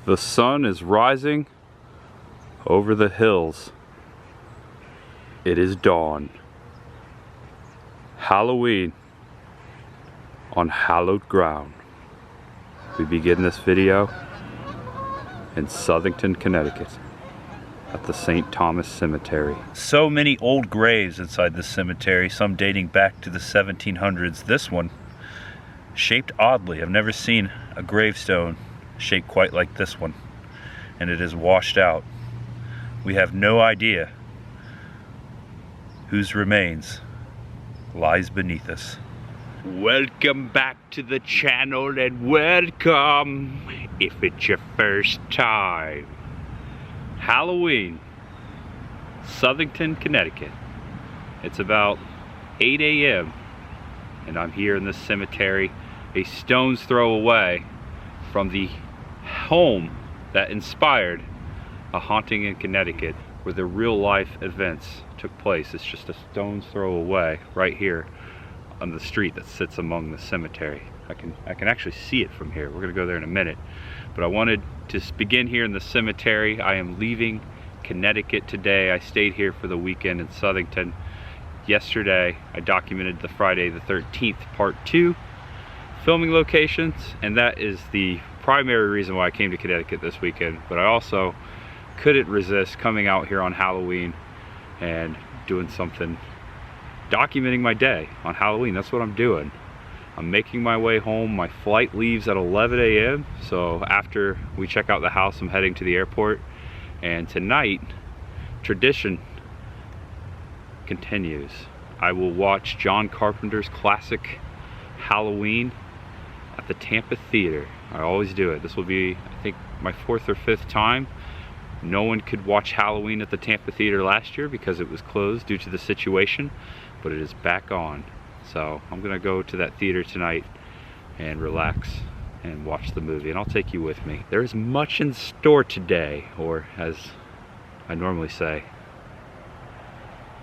The sun is rising over the hills. It is dawn. Halloween on hallowed ground. We begin this video in Southington, Connecticut at the St. Thomas Cemetery. So many old graves inside this cemetery, some dating back to the 1700s. This one, shaped oddly. I've never seen a gravestone shaped quite like this one, and it is washed out. We have no idea whose remains lies beneath us. Welcome back to the channel, and welcome if it's your first time. Halloween, Southington, Connecticut. It's about 8 a.m. and I'm here in this cemetery, a stone's throw away from the home that inspired A Haunting in Connecticut, where the real life events took place. It's just a stone's throw away right here on the street that sits among the cemetery. I can actually see it from here. We're gonna go there in a minute, but I wanted to begin here in the cemetery. I am leaving Connecticut today. I stayed here for the weekend in Southington. Yesterday I documented the Friday the 13th part 2 filming locations, and that is the primary reason why I came to Connecticut this weekend. But I also couldn't resist coming out here on Halloween and doing something, documenting my day on Halloween. That's what I'm doing. I'm making my way home. My flight leaves at 11 a.m. so after we check out the house, I'm heading to the airport. And tonight, tradition continues. I will watch John Carpenter's classic Halloween at the Tampa Theater. I always do it. This will be, I think, my 4th or 5th time. No one could watch Halloween at the Tampa Theater last year because it was closed due to the situation, but it is back on. So I'm gonna go to that theater tonight and relax and watch the movie, and I'll take you with me. There is much in store today, or as I normally say,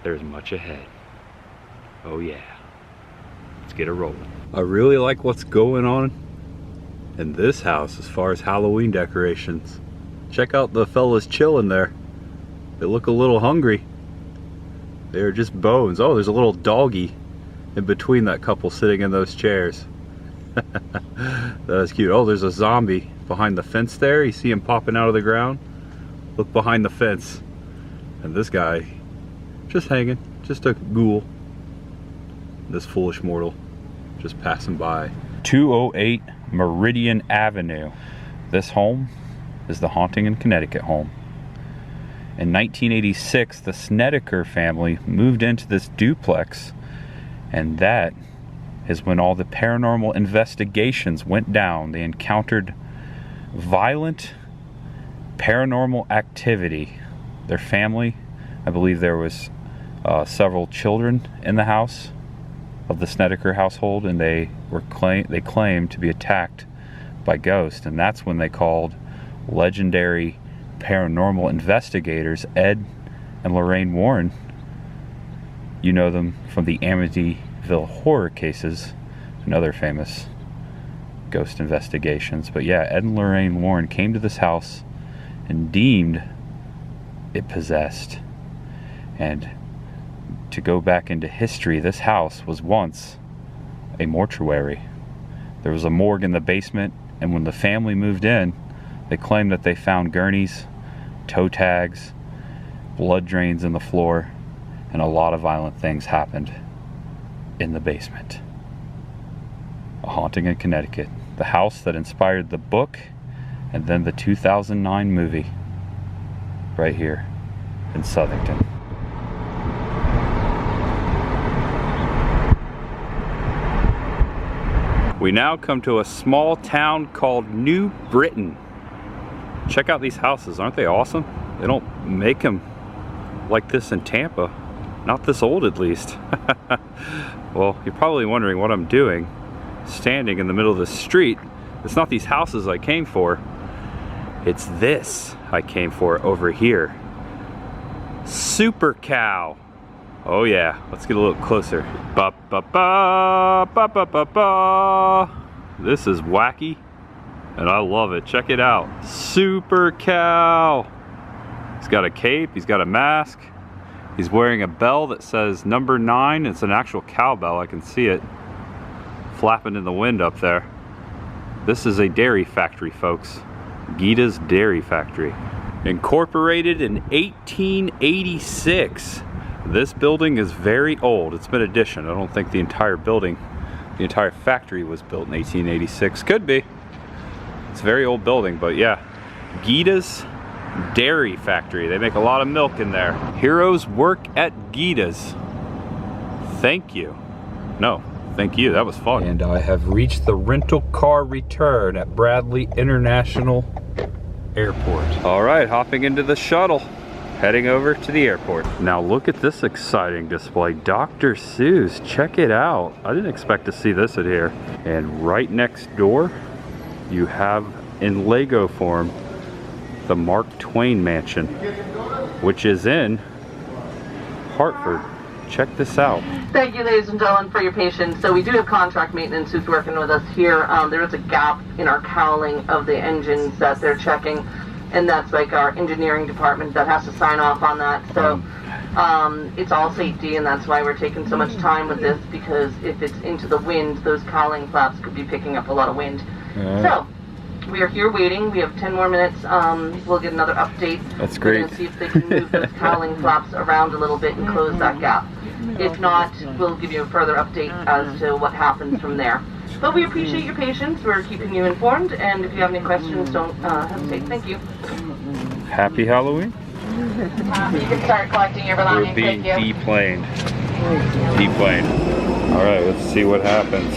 there's much ahead. Oh yeah, let's get it rolling. I really like what's going on in this house as far as Halloween decorations. Check out the fellas chilling there. They look a little hungry. They're just bones. Oh, there's a little doggy in between that couple sitting in those chairs. That's cute. Oh, there's a zombie behind the fence there. You see him popping out of the ground. Look behind the fence. And this guy just hanging, just a ghoul. This foolish mortal just passing by. 208 Meridian Avenue. This home is the Haunting in Connecticut home. In 1986, the Snedeker family moved into this duplex, and that is when all the paranormal investigations went down. They encountered violent paranormal activity. Their family, I believe there was several children in the house of the Snedeker household, and they claimed to be attacked by ghosts, and that's when they called legendary paranormal investigators Ed and Lorraine Warren. You know them from the Amityville horror cases and other famous ghost investigations. But yeah, Ed and Lorraine Warren came to this house and deemed it possessed. And to go back into history, this house was once a mortuary. There was a morgue in the basement, and when the family moved in, they claimed that they found gurneys, toe tags, blood drains in the floor, and a lot of violent things happened in the basement. A Haunting in Connecticut, the house that inspired the book and then the 2009 movie, right here in Southington. We now come to a small town called New Britain. Check out these houses, aren't they awesome? They don't make them like this in Tampa. Not this old, at least. Well, you're probably wondering what I'm doing standing in the middle of the street. It's not these houses I came for. It's this I came for over here. Super Cow. Oh yeah, let's get a little closer. Ba ba ba ba ba ba ba. This is wacky And I love it. Check it out. Super cow. He's got a cape, he's got a mask. He's wearing a bell that says number 9. It's an actual cowbell, I can see it flapping in the wind up there. This is a dairy factory, folks. Gita's Dairy Factory. Incorporated in 1886. This building is very old. It's been additioned. I don't think the entire building, the entire factory was built in 1886. Could be. It's a very old building, but yeah. Gita's Dairy Factory. They make a lot of milk in there. Heroes work at Gita's. Thank you. No, thank you. That was fun. And I have reached the rental car return at Bradley International Airport. All right, hopping into the shuttle, heading over to the airport. Now look at this exciting display. Dr. Seuss, check it out. I didn't expect to see this at here. And right next door, you have in Lego form, the Mark Twain Mansion, which is in Hartford. Check this out. Thank you, ladies and gentlemen, for your patience. So we do have contract maintenance who's working with us here. There is a gap in our cowling of the engines that they're checking, and that's like our engineering department that has to sign off on that. So it's all safety, and that's why we're taking so much time with this, because if it's into the wind, those cowling flaps could be picking up a lot of wind. So we are here waiting. We have 10 more minutes. We'll get another update. That's great. We're going to see if they can move those cowling flaps around a little bit and close that gap. If not, we'll give you a further update as to what happens from there. But we appreciate your patience. We're keeping you informed, and if you have any questions, don't hesitate. Thank you. Happy Halloween. You can start collecting your belongings. We're being deplaned. Deplaned. All right, let's see what happens.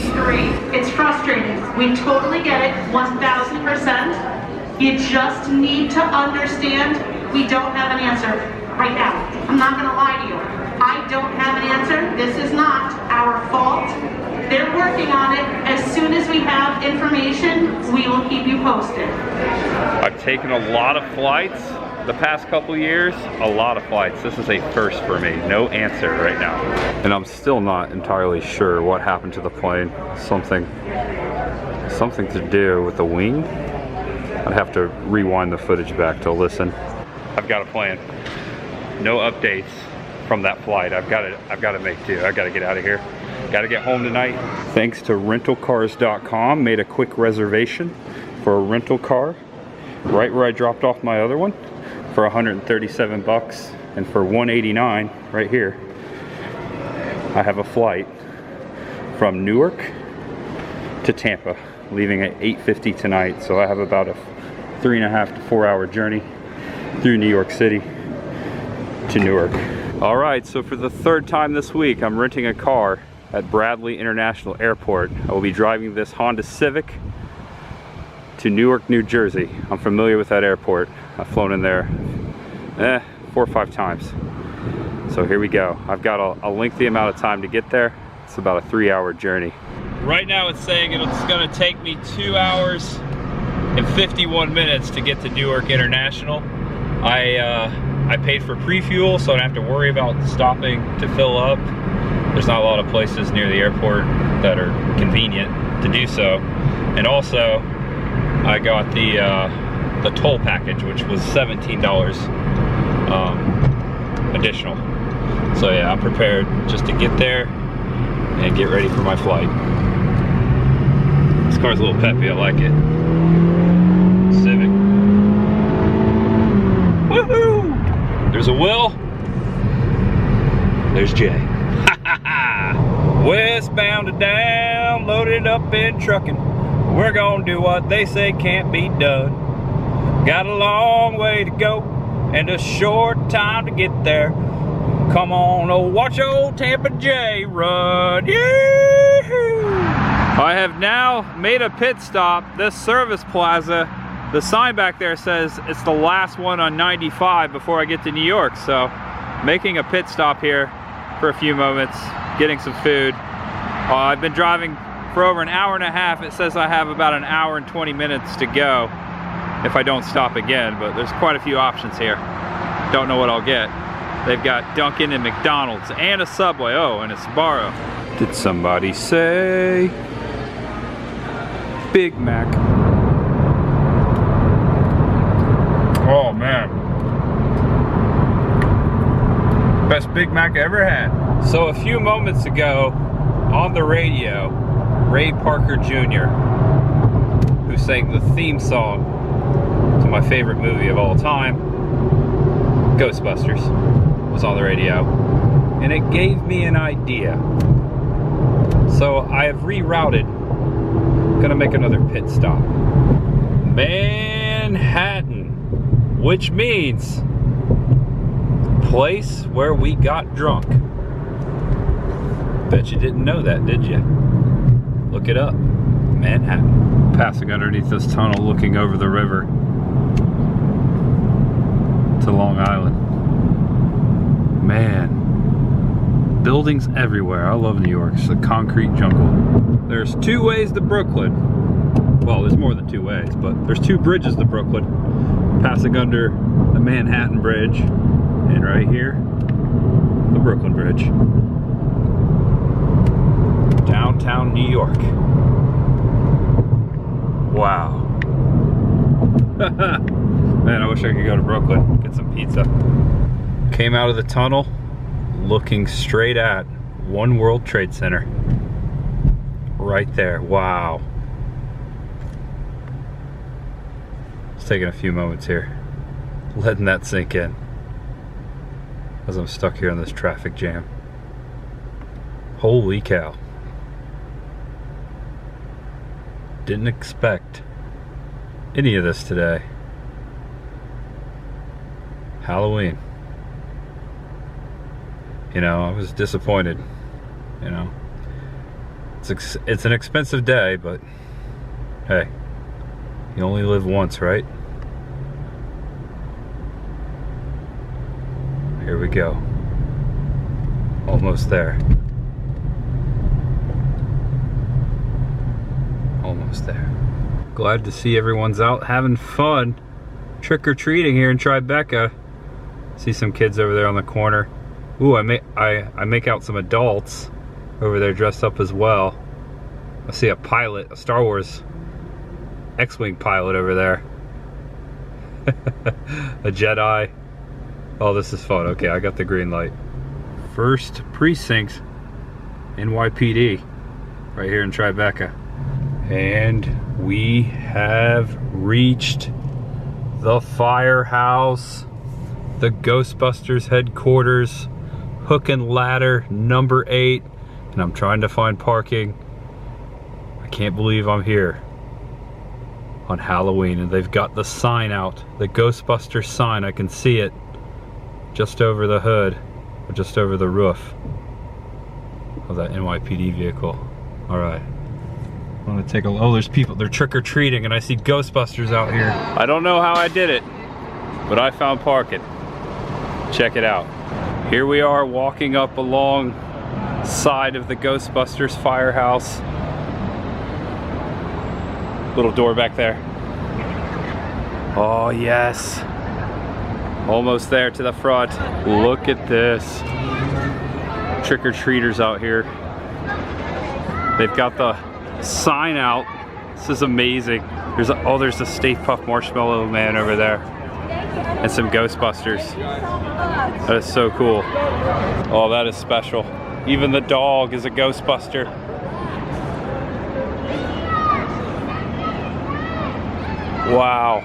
It's frustrating. We totally get it, 1000%. You just need to understand we don't have an answer right now. I'm not going to lie to you. I don't have an answer. This is not our fault. They're working on it. As soon as we have information, we will keep you posted. I've taken a lot of flights the past couple years, a lot of flights. This is a first for me. No answer right now. And I'm still not entirely sure what happened to the plane. Something to do with the wing. I'd have to rewind the footage back to listen. I've got a plan. No updates from that flight. I've got to make do. I've got to get out of here. Got to get home tonight. Thanks to rentalcars.com, made a quick reservation for a rental car right where I dropped off my other one for 137 bucks, and for 189 right here I have a flight from Newark to Tampa, leaving at 8:50 tonight. So I have about a 3.5 to 4 hour journey through New York City to Newark. All right, so for the third time this week, I'm renting a car at Bradley International Airport. I will be driving this Honda Civic to Newark, New Jersey. I'm familiar with that airport. I've flown in there 4 or 5 times. So here we go. I've got a lengthy amount of time to get there. It's about a 3 hour journey. Right now it's saying it's gonna take me 2 hours and 51 minutes to get to Newark International. I paid for pre-fuel, so I don't have to worry about stopping to fill up. There's not a lot of places near the airport that are convenient to do so. And also, I got the toll package, which was $17 additional. So yeah, I'm prepared just to get there and get ready for my flight. This car's a little peppy, I like it. Civic. Woohoo! There's a Will. There's Jay. Westbound to down, loaded up in trucking. We're gonna do what they say can't be done. Got a long way to go and a short time to get there. Come on, oh, watch old Tampa J run. Yee-hoo! I have now made a pit stop. This service plaza, the sign back there says it's the last one on 95 before I get to New York. So making a pit stop here for a few moments, getting some food. I've been driving for over an hour and a half. It says I have about an hour and 20 minutes to go if I don't stop again, but there's quite a few options here. Don't know what I'll get. They've got Dunkin' and McDonald's and a Subway. Oh, and a Sbarro. Did somebody say Big Mac? Big Mac I ever had. So a few moments ago, on the radio, Ray Parker Jr., who sang the theme song to my favorite movie of all time, Ghostbusters, was on the radio. And it gave me an idea. So I have rerouted. Gonna make another pit stop. Manhattan, which means place where we got drunk. Bet you didn't know that, did you? Look it up. Manhattan. Passing underneath this tunnel, looking over the river to Long Island. Man, buildings everywhere. I love New York. It's a concrete jungle. There's two ways to Brooklyn. Well, there's more than two ways, but there's two bridges to Brooklyn. Passing under the Manhattan Bridge, and right here, the Brooklyn Bridge. Downtown New York. Wow. Man, I wish I could go to Brooklyn, get some pizza. Came out of the tunnel, looking straight at One World Trade Center. Right there, wow. It's taking a few moments here, letting that sink in, as I'm stuck here in this traffic jam. Holy cow. Didn't expect any of this today. Halloween. You know, I was disappointed. You know, it's an expensive day, but hey, you only live once, right? Here we go. Almost there. Almost there. Glad to see everyone's out having fun trick-or-treating here in Tribeca. See some kids over there on the corner. Ooh, I make out some adults over there dressed up as well. I see a pilot, a Star Wars X-Wing pilot over there. A Jedi. Oh, this is fun. Okay, I got the green light. First precinct, NYPD, right here in Tribeca. And we have reached the firehouse, the Ghostbusters headquarters, hook and ladder number 8, and I'm trying to find parking. I can't believe I'm here on Halloween, and they've got the sign out, the Ghostbusters sign. I can see it just over the hood, or just over the roof of that NYPD vehicle. All right. I'm gonna take a look. Oh, there's people, they're trick-or-treating, and I see Ghostbusters out here. I don't know how I did it, but I found parking. Check it out. Here we are walking up along side of the Ghostbusters Firehouse. Little door back there. Oh yes. Almost there to the front. Look at this. Trick-or-treaters out here. They've got the sign out. This is amazing. There's the Stay Puft Marshmallow Man over there, and some Ghostbusters. That is so cool. Oh, that is special. Even the dog is a Ghostbuster. Wow.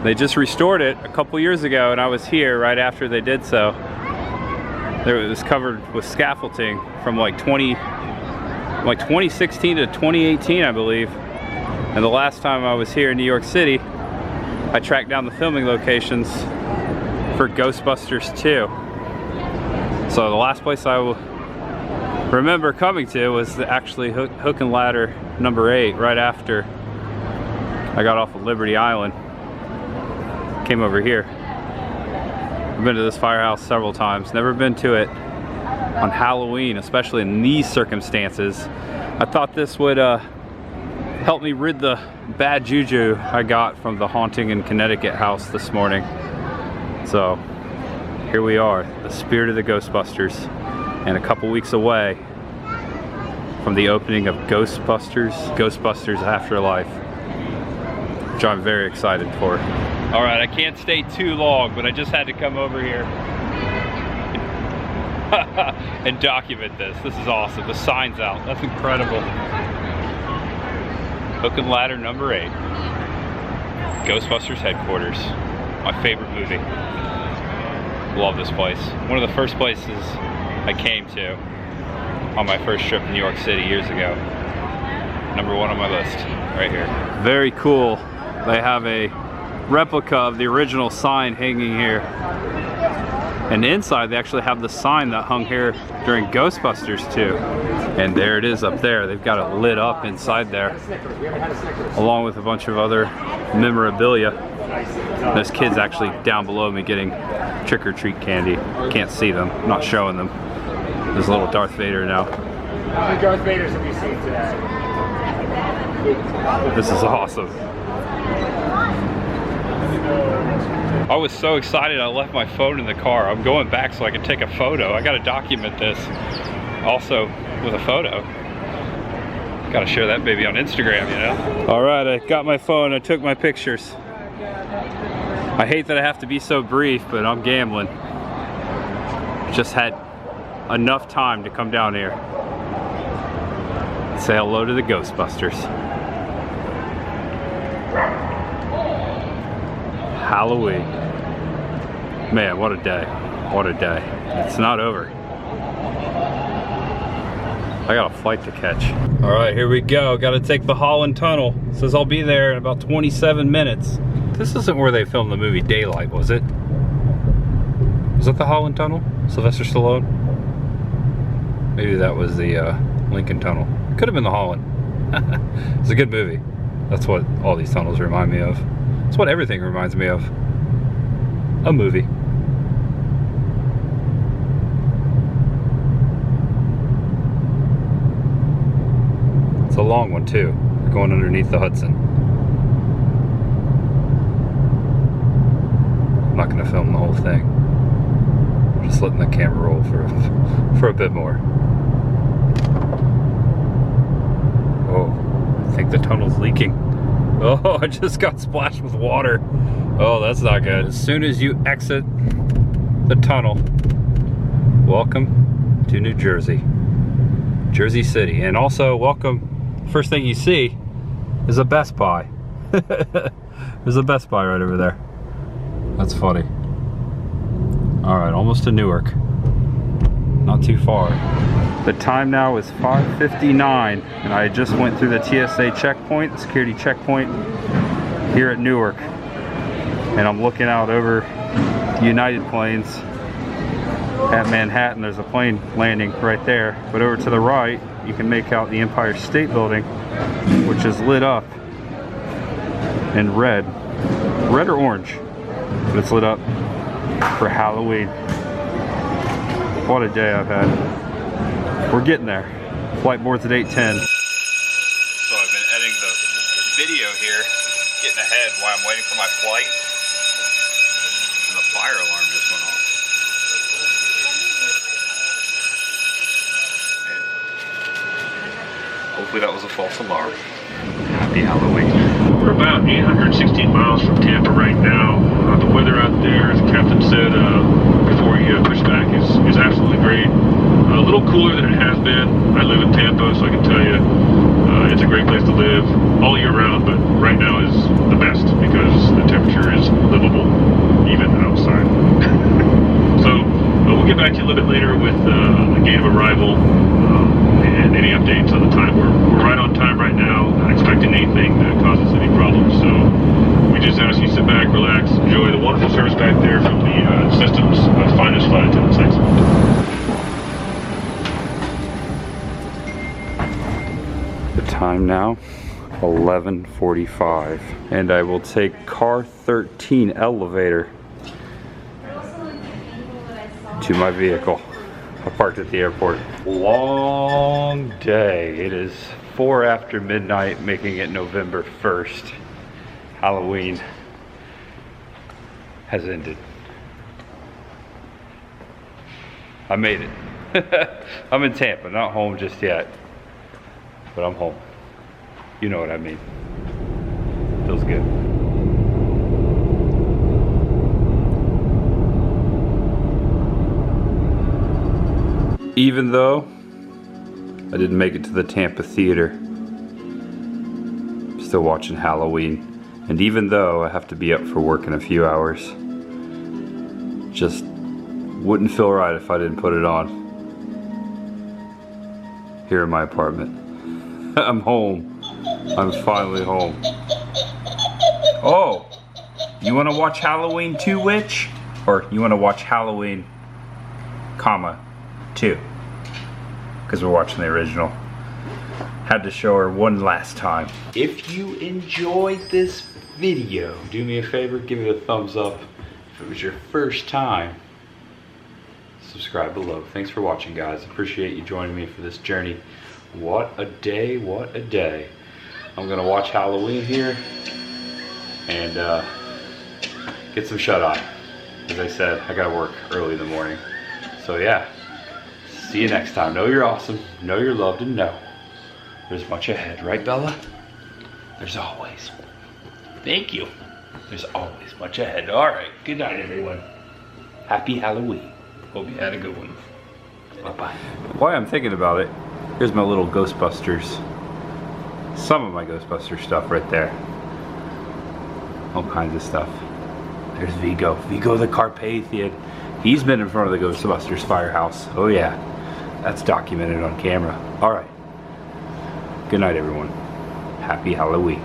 They just restored it a couple years ago, and I was here right after they did so. It was covered with scaffolding from like 2016 to 2018, I believe. And the last time I was here in New York City, I tracked down the filming locations for Ghostbusters 2. So the last place I remember coming to was actually Hook and Ladder number 8, right after I got off of Liberty Island. Came over here. I've been to this firehouse several times, never been to it on Halloween, especially in these circumstances. I thought this would help me rid the bad juju I got from the Haunting in Connecticut house this morning. So here we are, the spirit of the Ghostbusters, and a couple weeks away from the opening of Ghostbusters Afterlife, which I'm very excited for. All right, I can't stay too long, but I just had to come over here and document this. This is awesome. The sign's out. That's incredible. Hook and Ladder number 8. Ghostbusters headquarters. My favorite movie. Love this place. One of the first places I came to on my first trip to New York City years ago. Number 1 on my list, right here. Very cool. They have a replica of the original sign hanging here. And inside they actually have the sign that hung here during Ghostbusters too. And there it is up there. They've got it lit up inside there, along with a bunch of other memorabilia. There's kids actually down below me getting trick-or-treat candy. Can't see them, I'm not showing them. There's a little Darth Vader now. How many Darth Vaders have you seen today? This is awesome. I was so excited I left my phone in the car. I'm going back so I can take a photo. I gotta document this also with a photo. Gotta share that baby on Instagram, you know? All right, I got my phone, I took my pictures. I hate that I have to be so brief, but I'm gambling. Just had enough time to come down here. Say hello to the Ghostbusters. Halloween. Man, what a day. What a day. It's not over. I got a flight to catch. All right, here we go. Got to take the Holland Tunnel. It says I'll be there in about 27 minutes. This isn't where they filmed the movie Daylight, was it? Was that the Holland Tunnel? Sylvester Stallone? Maybe that was the Lincoln Tunnel. Could have been the Holland. It's a good movie. That's what all these tunnels remind me of. It's what everything reminds me of. A movie. It's a long one too. We're going underneath the Hudson. I'm not going to film the whole thing. I'm just letting the camera roll for a bit more. Oh, I think the tunnel's leaking. Oh, I just got splashed with water. Oh, that's not good. As soon as you exit the tunnel, welcome to New Jersey. Jersey City. And also, welcome, first thing you see is a Best Buy. There's a Best Buy right over there. That's funny. All right, almost to Newark. Not too far. The time now is 5:59, and I just went through the TSA checkpoint, the security checkpoint here at Newark. And I'm looking out over United planes at Manhattan. There's a plane landing right there. But over to the right, you can make out the Empire State Building, which is lit up in red. Red or orange, but it's lit up for Halloween. What a day I've had. We're getting there. Flight board's at 8:10. So I've been editing the video here, getting ahead while I'm waiting for my flight. And the fire alarm just went off. And hopefully that was a false alarm. Happy Halloween. We're about 816 miles from Tampa right now. The weather out there, as the captain said before he pushed back, is absolutely great. A little cooler than it has been. I live in Tampa, so I can tell you it's a great place to live all year round, but right now is the best because the temperature is livable, even outside. So we'll get back to you a little bit later with the gate of arrival and any updates on the time. We're right on time right now, not expecting anything that causes any problems. So we just ask you sit back, relax, enjoy the wonderful service back there from the system's finest flight attendants. Thanks. The time now, 11:45, and I will take car 13 elevator to my vehicle. I parked at the airport. Long day. It is 4 after midnight, making it November 1st. Halloween has ended. I made it. I'm in Tampa, not home just yet, but I'm home. You know what I mean. Feels good. Even though I didn't make it to the Tampa theater, I'm still watching Halloween. And even though I have to be up for work in a few hours, just wouldn't feel right if I didn't put it on here in my apartment. I'm home. I'm finally home. Oh, you want to watch Halloween 2, Witch? Or you want to watch Halloween, comma, 2? Because we're watching the original. Had to show her one last time. If you enjoyed this video, do me a favor, give it a thumbs up. If it was your first time, subscribe below. Thanks for watching, guys. Appreciate you joining me for this journey. What a day, what a day. I'm gonna watch Halloween here and get some shut-eye. As I said, I gotta work early in the morning. So yeah, see you next time. Know you're awesome, know you're loved, and know there's much ahead, right, Bella? There's always. Thank you. There's always much ahead. All right, good night, everyone. Happy Halloween. Hope you had a good one. Bye-bye. While I'm thinking about it, here's my little Ghostbusters. Some of my Ghostbusters stuff right there. All kinds of stuff. There's Vigo. Vigo the Carpathian. He's been in front of the Ghostbusters Firehouse. Oh yeah. That's documented on camera. Alright. Good night, everyone. Happy Halloween.